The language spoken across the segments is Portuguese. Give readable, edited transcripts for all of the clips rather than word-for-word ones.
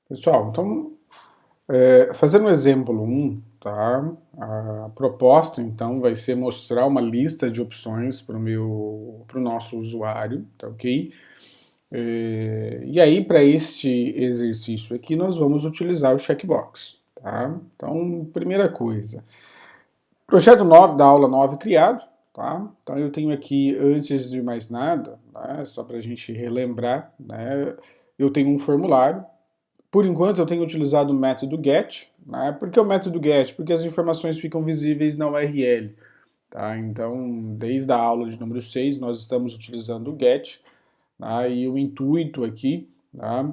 Pessoal, então, fazendo o exemplo 1, tá? A proposta, então, vai ser mostrar uma lista de opções para o nosso usuário, tá ok? E aí, para este exercício aqui, nós vamos utilizar o checkbox, tá? Então, primeira coisa, projeto 9 da aula 9 criado, tá? Então, eu tenho aqui, antes de mais nada, né, só para a gente relembrar, né, eu tenho um formulário. Por enquanto eu tenho utilizado o método get, né? Por que o método get? Porque as informações ficam visíveis na URL, tá? Então, desde a aula de número 6, nós estamos utilizando o get, tá? E o intuito aqui, tá,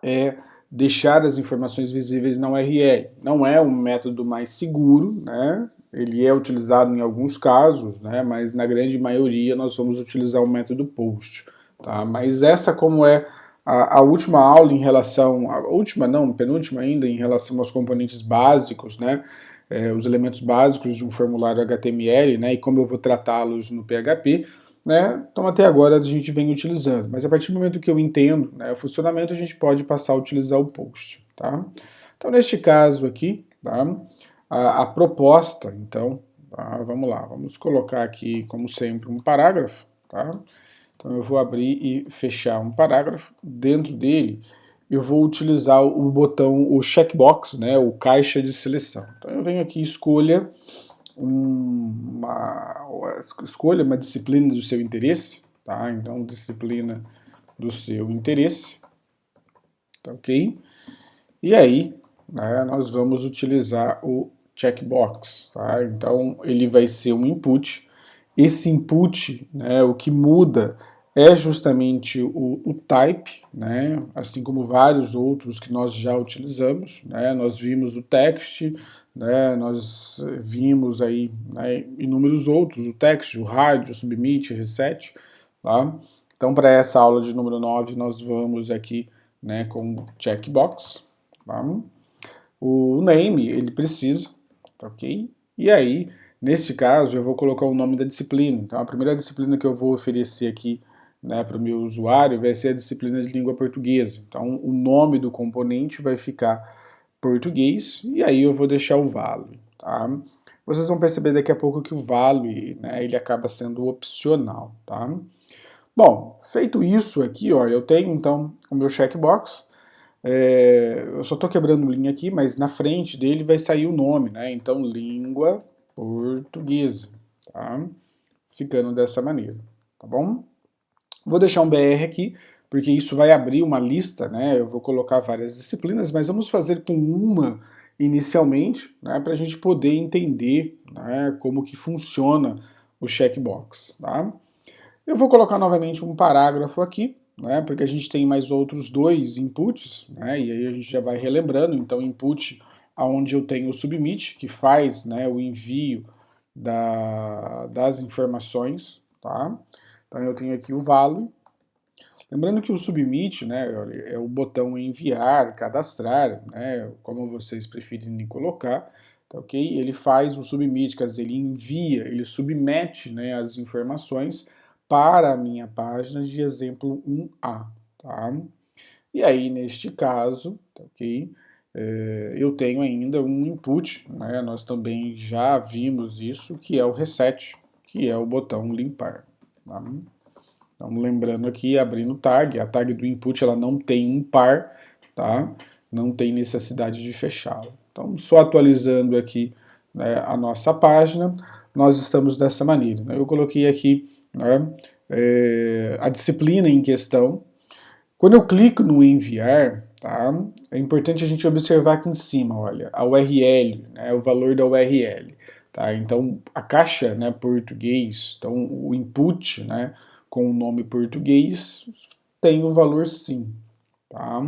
é deixar as informações visíveis na URL. Não é o método mais seguro, né? Ele é utilizado em alguns casos, né? Mas na grande maioria nós vamos utilizar o método post, tá? Mas essa, como é a última aula em relação, a última não, penúltima ainda, em relação aos componentes básicos, né? Os elementos básicos de um formulário HTML, né? E como eu vou tratá-los no PHP, né? Então até agora a gente vem utilizando, mas a partir do momento que eu entendo, né, o funcionamento, a gente pode passar a utilizar o post, tá? Então neste caso aqui, tá, a proposta, então, tá, vamos lá, vamos colocar aqui, como sempre, um parágrafo, tá? Então eu vou abrir e fechar um parágrafo, dentro dele eu vou utilizar o botão, o checkbox, né, o caixa de seleção. Então eu venho aqui, escolha uma disciplina do seu interesse, tá? Então, disciplina do seu interesse, tá ok? E aí, né, nós vamos utilizar o checkbox, tá? Então, ele vai ser um input. Esse input, né, o que muda é justamente o type, né, assim como vários outros que nós já utilizamos, né, nós vimos o text, né, nós vimos aí, né, inúmeros outros, o text, o hide, o submit, o reset, tá? Então, para essa aula de número 9, nós vamos aqui, né, com o checkbox, tá? O name, ele precisa, tá ok? E aí, nesse caso, eu vou colocar o nome da disciplina. Então, a primeira disciplina que eu vou oferecer aqui, né, para o meu usuário vai ser a disciplina de língua portuguesa. Então, o nome do componente vai ficar português, e aí eu vou deixar o value, tá? Vocês vão perceber daqui a pouco que o value, né, ele acaba sendo opcional, tá? Bom, feito isso aqui, ó, eu tenho então o meu checkbox. Eu só estou quebrando linha aqui, mas na frente dele vai sair o nome, né? Então, língua portuguesa, tá? Ficando dessa maneira, tá bom? Vou deixar um BR aqui, porque isso vai abrir uma lista, né? Eu vou colocar várias disciplinas, mas vamos fazer com uma inicialmente, né? Para a gente poder entender, né, como que funciona o checkbox, tá? Eu vou colocar novamente um parágrafo aqui, né, porque a gente tem mais outros dois inputs, né, e aí a gente já vai relembrando. Então, input onde eu tenho o submit, que faz, né, o envio das informações, tá? Então eu tenho aqui o value. Lembrando que o submit, né, é o botão enviar, cadastrar, né, como vocês preferirem colocar, tá ok? Ele faz o submit, quer dizer, ele envia, ele submete, né, as informações para a minha página de exemplo 1A, tá? E aí, neste caso, tá ok? Eu tenho ainda um input, né, nós também já vimos isso, que é o reset, que é o botão limpar, tá? Então, lembrando aqui, abrindo tag, a tag do input ela não tem um par, tá? Não tem necessidade de fechá-la. Então, só atualizando aqui, né, a nossa página, nós estamos dessa maneira, né? Eu coloquei aqui, né, a disciplina em questão. Quando eu clico no enviar, tá? É importante a gente observar aqui em cima, olha, a URL, né, o valor da URL. Tá? Então, a caixa, né, português, então o input, né, com o nome português, tem o valor sim. Tá?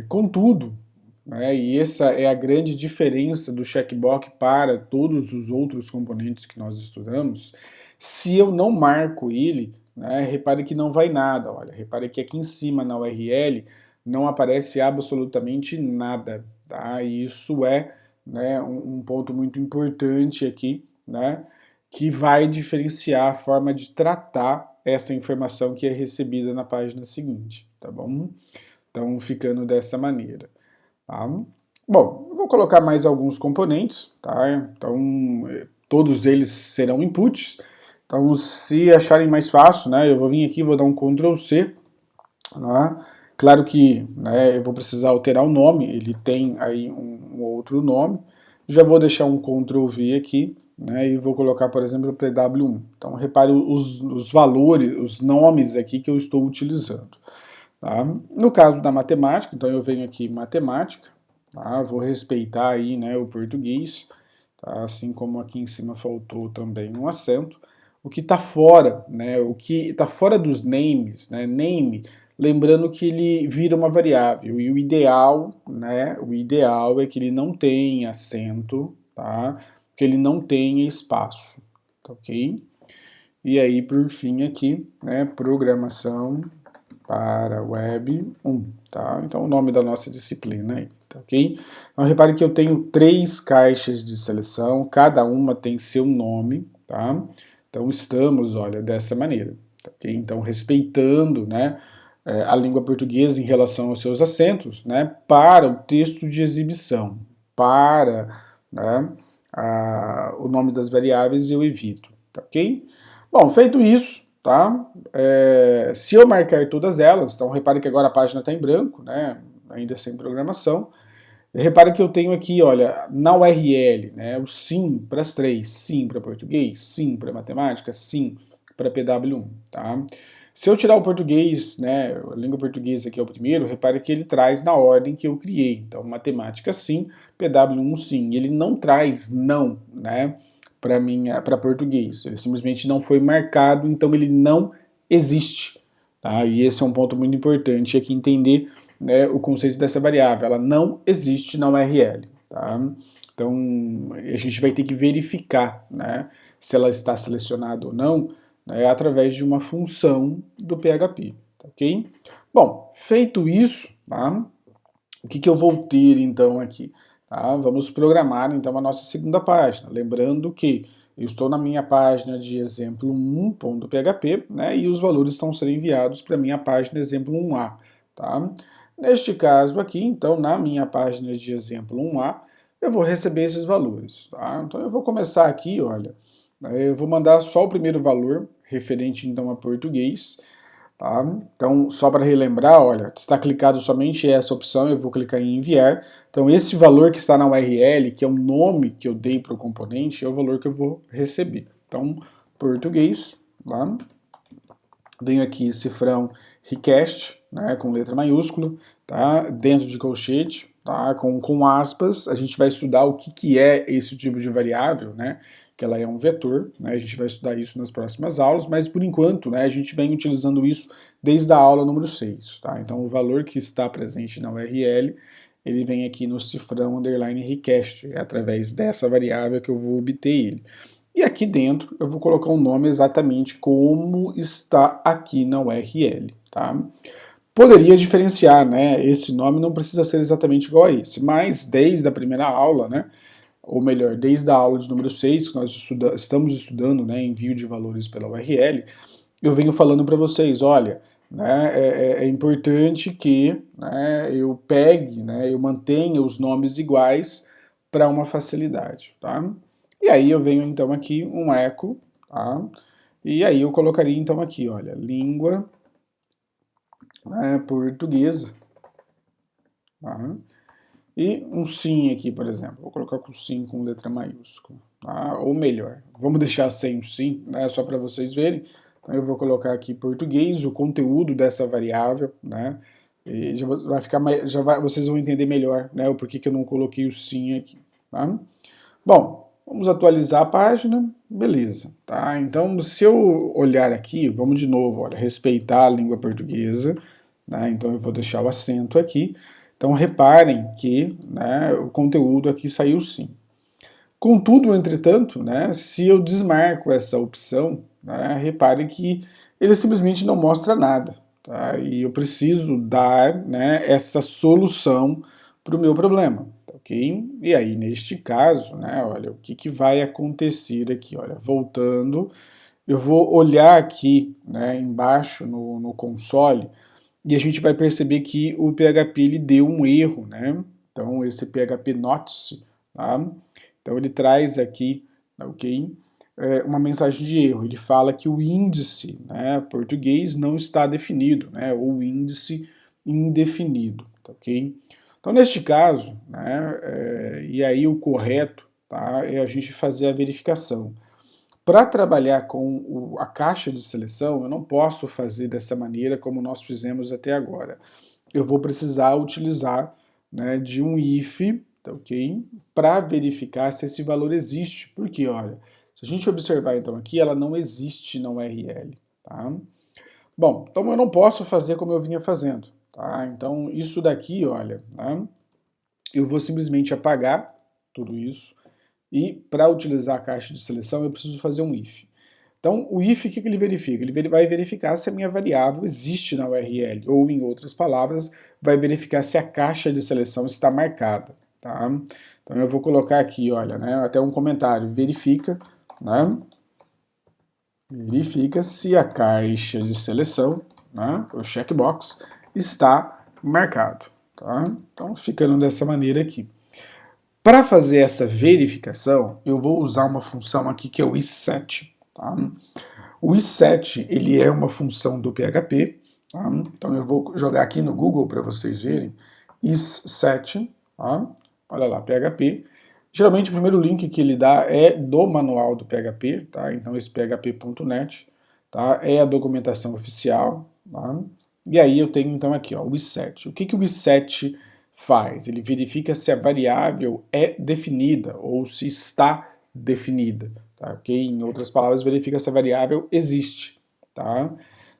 Contudo, né, e essa é a grande diferença do checkbox para todos os outros componentes que nós estudamos, se eu não marco ele, né, repare que não vai nada, olha, repare que aqui em cima na URL não aparece absolutamente nada, tá? E isso é, né, um ponto muito importante aqui, né, que vai diferenciar a forma de tratar essa informação que é recebida na página seguinte, tá bom? Então, ficando dessa maneira. Tá? Bom, eu vou colocar mais alguns componentes, tá? Então, todos eles serão inputs. Então, se acharem mais fácil, né, eu vou vir aqui, vou dar um Ctrl C, tá? Claro que, né, eu vou precisar alterar o nome, ele tem aí um outro nome. Já vou deixar um Ctrl V aqui, né, e vou colocar, por exemplo, PW1. Então, repare os valores, os nomes aqui que eu estou utilizando. Tá? No caso da matemática, então eu venho aqui matemática, tá? Vou respeitar aí, né, o português, tá? Assim como aqui em cima faltou também um acento. O que está fora, né, o que está fora dos names, né, name, lembrando que ele vira uma variável, e o ideal é que ele não tenha acento, tá? Que ele não tenha espaço, tá ok? E aí, por fim aqui, né, programação para Web 1, tá? Então, o nome da nossa disciplina aí, tá ok? Então, repare que eu tenho 3 caixas de seleção, cada uma tem seu nome, tá? Então, estamos, olha, dessa maneira, tá ok? Então, respeitando, né, a língua portuguesa em relação aos seus acentos, né, para o texto de exibição, para, né, o nome das variáveis eu evito, tá ok? Bom, feito isso, tá? Se eu marcar todas elas, então repare que agora a página está em branco, né? Ainda sem programação. Repare que eu tenho aqui, olha, na URL, né? O sim para as 3, sim para português, sim para matemática, sim para PW1, tá? Se eu tirar o português, né, a língua portuguesa aqui é o primeiro, repare que ele traz na ordem que eu criei. Então, matemática sim, PW1 sim. Ele não traz não, né, para português. Ele simplesmente não foi marcado, então ele não existe. Tá? E esse é um ponto muito importante aqui entender, né, o conceito dessa variável. Ela não existe na URL. Tá? Então a gente vai ter que verificar, né, se ela está selecionada ou não, né, através de uma função do PHP. Tá, ok? Bom, feito isso, tá? O que eu vou ter então aqui? Tá? Vamos programar então a nossa segunda página. Lembrando que eu estou na minha página de exemplo 1.php, né, e os valores estão sendo enviados para a minha página exemplo 1a. Tá? Neste caso aqui, então, na minha página de exemplo 1a, eu vou receber esses valores. Tá? Então eu vou começar aqui, olha, eu vou mandar só o primeiro valor, referente então a português. Tá? Então, só para relembrar, olha, está clicado somente essa opção, eu vou clicar em enviar. Então, esse valor que está na URL, que é o nome que eu dei para o componente, é o valor que eu vou receber. Então, português, tá? Venho aqui cifrão request, né, com letra maiúscula, tá? Dentro de colchete, tá? Com aspas, a gente vai estudar o que é esse tipo de variável, né? Que ela é um vetor, né? A gente vai estudar isso nas próximas aulas, mas por enquanto, né, a gente vem utilizando isso desde a aula número 6, tá? Então o valor que está presente na URL, ele vem aqui no cifrão underline request, é através dessa variável que eu vou obter ele. E aqui dentro eu vou colocar um nome exatamente como está aqui na URL, tá? Poderia diferenciar, né? Esse nome não precisa ser exatamente igual a esse, mas desde a primeira aula, né? Ou melhor, desde a aula de número 6, que nós estamos estudando, né, envio de valores pela URL, eu venho falando para vocês, olha, né, é importante que, né, eu pegue, né, eu mantenha os nomes iguais para uma facilidade, tá? E aí eu venho então aqui um eco, tá? E aí eu colocaria então aqui, olha, língua, né, portuguesa, tá? E um sim aqui, por exemplo. Vou colocar com sim com letra maiúscula. Tá? Ou melhor, vamos deixar sem o sim, né? Só para vocês verem. Então eu vou colocar aqui português, o conteúdo dessa variável, né? E já vai ficar vocês vão entender melhor, né? O porquê que eu não coloquei o sim aqui. Tá? Bom, vamos atualizar a página. Beleza. Tá? Então, se eu olhar aqui, vamos de novo, olha, respeitar a língua portuguesa. Né? Então eu vou deixar o acento aqui. Então reparem que, né, o conteúdo aqui saiu sim. Contudo, entretanto, né, se eu desmarco essa opção, né, repare que ele simplesmente não mostra nada. Tá? E eu preciso dar, né, essa solução para o meu problema. Tá, ok? E aí, neste caso, né, olha, o que vai acontecer aqui? Olha, voltando, eu vou olhar aqui, né, embaixo no console, e a gente vai perceber que o PHP ele deu um erro, né? Então esse PHP notice, tá? Então ele traz aqui, ok? Uma mensagem de erro. Ele fala que o índice, né, português não está definido, né? Ou índice indefinido, tá, ok? Então neste caso, né, e aí o correto, tá, é a gente fazer a verificação. Para trabalhar com a caixa de seleção, eu não posso fazer dessa maneira como nós fizemos até agora. Eu vou precisar utilizar, né, de um if, tá, ok? Para verificar se esse valor existe. Porque, olha, se a gente observar então aqui, ela não existe na URL, tá? Bom, então eu não posso fazer como eu vinha fazendo, tá? Então isso daqui, olha, né, eu vou simplesmente apagar tudo isso e para utilizar a caixa de seleção eu preciso fazer um if. Então, o if, o que ele verifica? Ele vai verificar se a minha variável existe na URL, ou, em outras palavras, vai verificar se a caixa de seleção está marcada. Tá? Então, eu vou colocar aqui, olha, né, até um comentário, verifica, né, verifica se a caixa de seleção, né, o checkbox, está marcado. Tá? Então, ficando dessa maneira aqui. Para fazer essa verificação, eu vou usar uma função aqui que é o isSet. Tá? O isSet ele é uma função do PHP. Tá? Então eu vou jogar aqui no Google para vocês verem. isSet, tá? Olha lá, PHP. Geralmente o primeiro link que ele dá é do manual do PHP, tá? Então esse php.net, tá? É a documentação oficial, tá? E aí eu tenho então aqui, ó, o isSet. O que o isSet faz? Ele verifica se a variável é definida ou se está definida, tá? Ok? Em outras palavras, verifica se a variável existe, tá?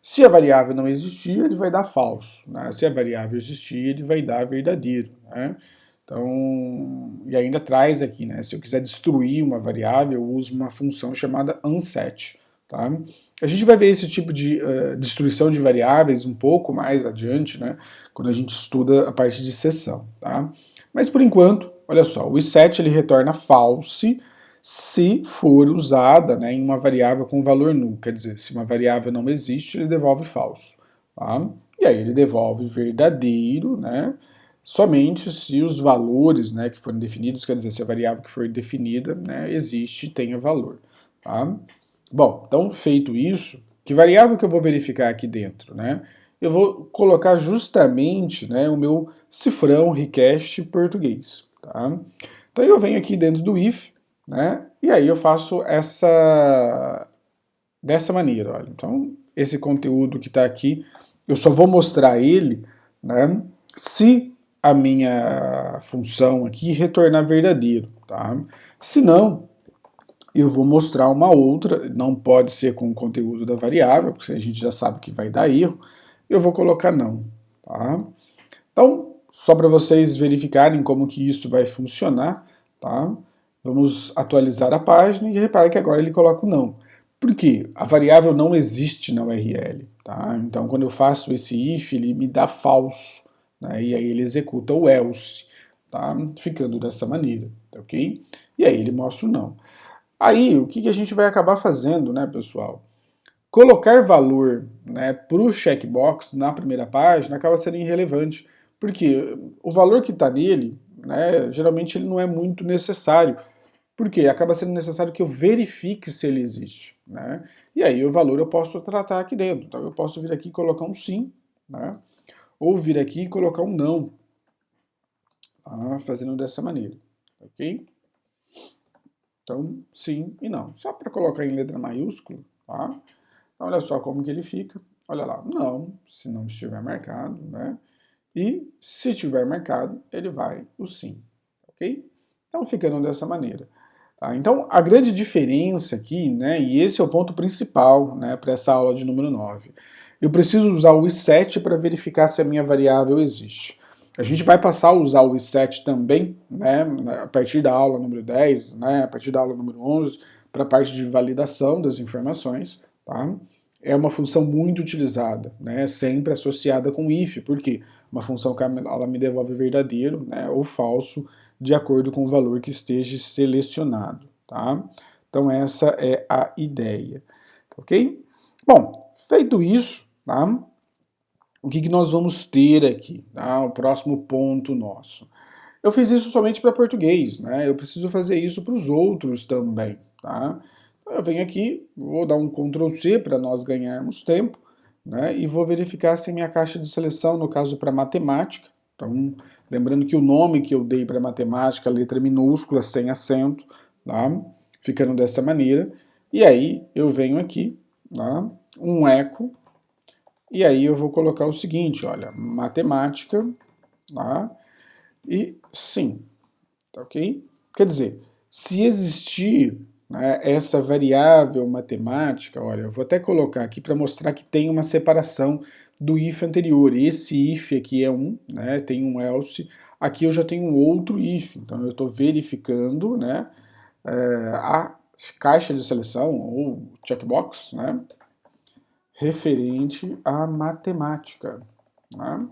Se a variável não existir, ele vai dar falso, né? Se a variável existir, ele vai dar verdadeiro, né? Então, e ainda traz aqui, né? Se eu quiser destruir uma variável, eu uso uma função chamada unset, tá? A gente vai ver esse tipo de destruição de variáveis um pouco mais adiante, né? Quando a gente estuda a parte de seção, tá? Mas por enquanto, olha só, o isSet ele retorna false se for usada, né, em uma variável com valor null, quer dizer, se uma variável não existe, ele devolve falso, tá? E aí ele devolve verdadeiro, né, somente se os valores, né, que forem definidos, quer dizer, se a variável que for definida, né, existe e tenha valor, tá? Bom, então feito isso, que variável que eu vou verificar aqui dentro, né? Eu vou colocar justamente, né, o meu cifrão request português, tá? Então eu venho aqui dentro do if, né, e aí eu faço dessa maneira, olha. Então esse conteúdo que está aqui, eu só vou mostrar ele, né, se a minha função aqui retornar verdadeiro, tá? Se não, eu vou mostrar uma outra, não pode ser com o conteúdo da variável, porque a gente já sabe que vai dar erro, eu vou colocar não, tá? Então, só para vocês verificarem como que isso vai funcionar, tá? Vamos atualizar a página e repare que agora ele coloca o não. Por quê? A variável não existe na URL, tá? Então, quando eu faço esse if, ele me dá falso, né? E aí ele executa o else, tá? Ficando dessa maneira, ok? E aí ele mostra o não. Aí, o que a gente vai acabar fazendo, né, pessoal? Colocar valor, né, para o checkbox na primeira página acaba sendo irrelevante, porque o valor que está nele, né, geralmente ele não é muito necessário, porque acaba sendo necessário que eu verifique se ele existe, né? E aí o valor eu posso tratar aqui dentro. Então eu posso vir aqui e colocar um sim, né? Ou vir aqui e colocar um não, tá? Fazendo dessa maneira, ok? Então, sim e não. Só para colocar em letra maiúscula, tá? Então, olha só como que ele fica. Olha lá, não, se não estiver marcado, né? E se estiver marcado, ele vai o sim, ok? Então, ficando dessa maneira. Tá? Então, a grande diferença aqui, né, e esse é o ponto principal, né, para essa aula de número 9, eu preciso usar o isSet para verificar se a minha variável existe. A gente vai passar a usar o isSet também, né, a partir da aula número 10, né, a partir da aula número 11, para a parte de validação das informações, tá? É uma função muito utilizada, né, sempre associada com if, porque uma função que ela me devolve verdadeiro, né, ou falso, de acordo com o valor que esteja selecionado, tá? Então essa é a ideia, ok? Bom, feito isso, tá? o que nós vamos ter aqui, tá? O próximo ponto nosso. Eu fiz isso somente para português, né? Eu preciso fazer isso para os outros também, tá? Então eu venho aqui, vou dar um Ctrl C para nós ganharmos tempo, né? E vou verificar se minha caixa de seleção, no caso para matemática, então lembrando que o nome que eu dei para matemática, letra minúscula, sem acento, tá? Ficando dessa maneira. E aí eu venho aqui, tá? Um eco, e aí eu vou colocar o seguinte, olha, matemática, tá? E sim, tá ok? Quer dizer, se existir, né, essa variável matemática, olha, eu vou até colocar aqui para mostrar que tem uma separação do if anterior. Esse if aqui é um, né, tem um else, aqui eu já tenho um outro if, então eu estou verificando, né, a caixa de seleção, ou checkbox, né, referente à matemática, né?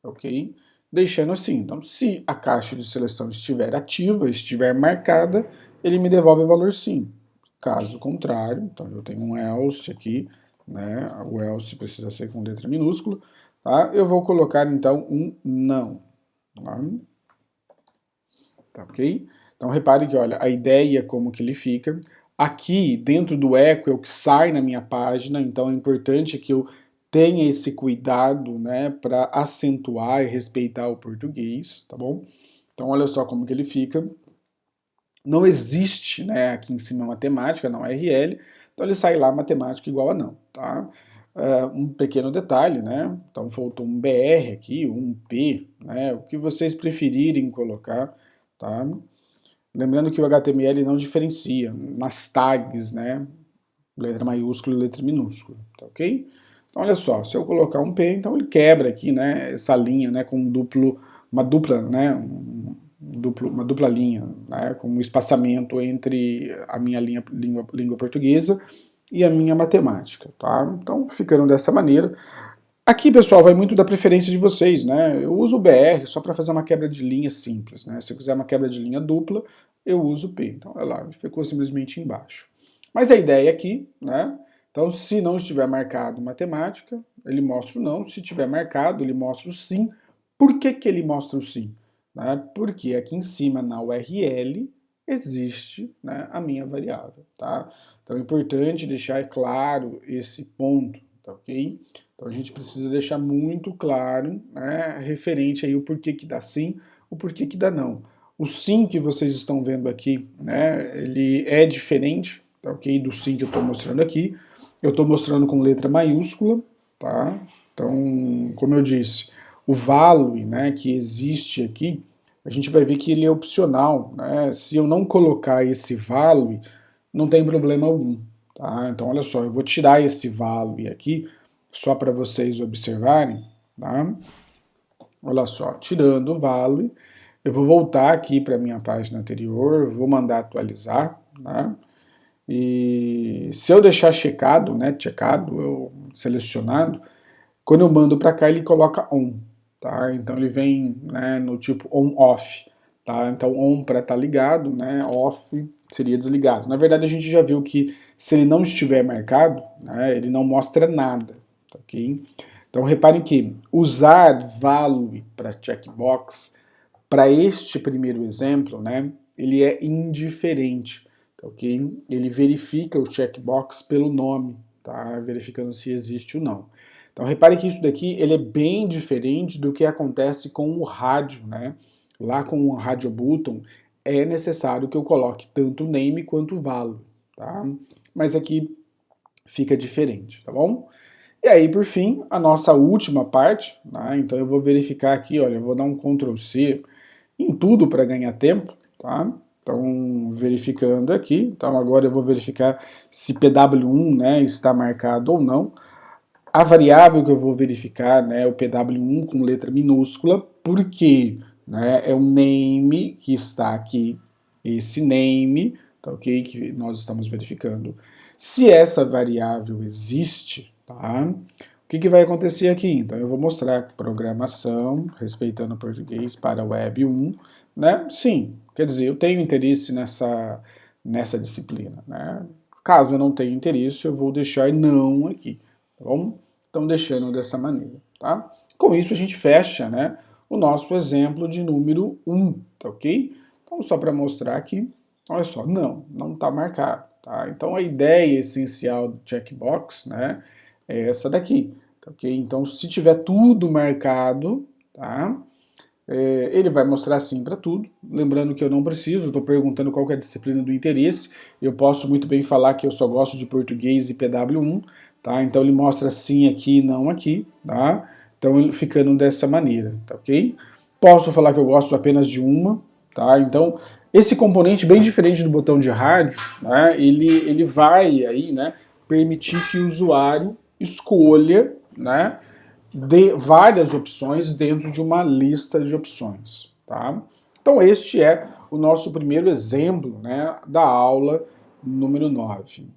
Ok? Deixando assim, então se a caixa de seleção estiver ativa, estiver marcada, ele me devolve o valor sim. Caso contrário, então eu tenho um else aqui, né? O else precisa ser com letra minúscula, tá? Eu vou colocar então um não, tá ok? Então repare que, olha, a ideia como que ele fica. Aqui, dentro do eco, é o que sai na minha página, então é importante que eu tenha esse cuidado, né, para acentuar e respeitar o português, tá bom? Então olha só como que ele fica. Não existe, né, aqui em cima matemática, não RL, então ele sai lá matemática igual a não, tá? Um pequeno detalhe, né? Então faltou um BR aqui, um P, né? O que vocês preferirem colocar, tá? Lembrando que o HTML não diferencia nas tags, né? Letra maiúscula e letra minúscula, tá ok? Então olha só, se eu colocar um P, então ele quebra aqui, né? Essa linha, né? Com uma dupla, né? Uma dupla linha, né? Com um espaçamento entre a minha língua portuguesa e a minha matemática, tá? Então ficando dessa maneira. Aqui, pessoal, vai muito da preferência de vocês, né? Eu uso o BR só para fazer uma quebra de linha simples, né? Se eu quiser uma quebra de linha dupla, eu uso o P. Então, olha lá, ficou simplesmente embaixo. Mas a ideia aqui, né? Então, se não estiver marcado matemática, ele mostra o não. Se tiver marcado, ele mostra o sim. Por que que ele mostra o sim? Né? Porque aqui em cima, na URL, existe, né, a minha variável, tá? Então, é importante deixar claro esse ponto, tá ok? Então a gente precisa deixar muito claro, né, referente aí o porquê que dá sim, o porquê que dá não. O sim que vocês estão vendo aqui, né, ele é diferente, tá, ok, do sim que eu estou mostrando aqui. Eu estou mostrando com letra maiúscula, tá? Então, como eu disse, o value, né, que existe aqui, a gente vai ver que ele é opcional, né? Se eu não colocar esse value, não tem problema algum, tá? Então, olha só, eu vou tirar esse value aqui, só para vocês observarem, tá? Olha só, tirando o value, eu vou voltar aqui para a minha página anterior, vou mandar atualizar, tá? E se eu deixar checado, né, checado, selecionado, quando eu mando para cá ele coloca on, tá? Então ele vem, né, no tipo on-off, tá? Então on para estar ligado, né, off seria desligado. Na verdade a gente já viu que se ele não estiver marcado, né, ele não mostra nada, tá ok? Então reparem que usar value para checkbox, para este primeiro exemplo, né, ele é indiferente, tá ok? Ele verifica o checkbox pelo nome, tá? Verificando se existe ou não. Então repare que isso daqui ele é bem diferente do que acontece com o rádio, né? Lá com o radio button é necessário que eu coloque tanto o name quanto o value, tá? Mas aqui fica diferente, tá bom? E aí, por fim, a nossa última parte, né? Então eu vou verificar aqui, olha, eu vou dar um Ctrl C em tudo para ganhar tempo, tá? Então, verificando aqui, então agora eu vou verificar se PW1, né, está marcado ou não. A variável que eu vou verificar, né, é o PW1 com letra minúscula, porque, né, é o name que está aqui, esse name, tá ok? Que nós estamos verificando. Se essa variável existe, tá? O que vai acontecer aqui? Então eu vou mostrar programação, respeitando o português para Web 1, né? Sim, quer dizer, eu tenho interesse nessa disciplina, né? Caso eu não tenha interesse, eu vou deixar não aqui, tá bom? Então, deixando dessa maneira, tá? Com isso, a gente fecha, né, o nosso exemplo de número 1, tá ok? Então, só para mostrar aqui, olha só, não está marcado, tá? Então, a ideia essencial do checkbox, né, é essa daqui, tá ok? Então, se tiver tudo marcado, tá? Ele vai mostrar sim para tudo, lembrando que eu não preciso, estou perguntando qual que é a disciplina do interesse, eu posso muito bem falar que eu só gosto de português e PW1, tá? Então ele mostra sim aqui e não aqui, tá? Então ele ficando dessa maneira, tá ok? Posso falar que eu gosto apenas de uma, tá? Então esse componente bem diferente do botão de rádio, né? Ele vai aí, né, permitir que o usuário escolha, né, de várias opções dentro de uma lista de opções, tá? Então este é o nosso primeiro exemplo, né, da aula número 9.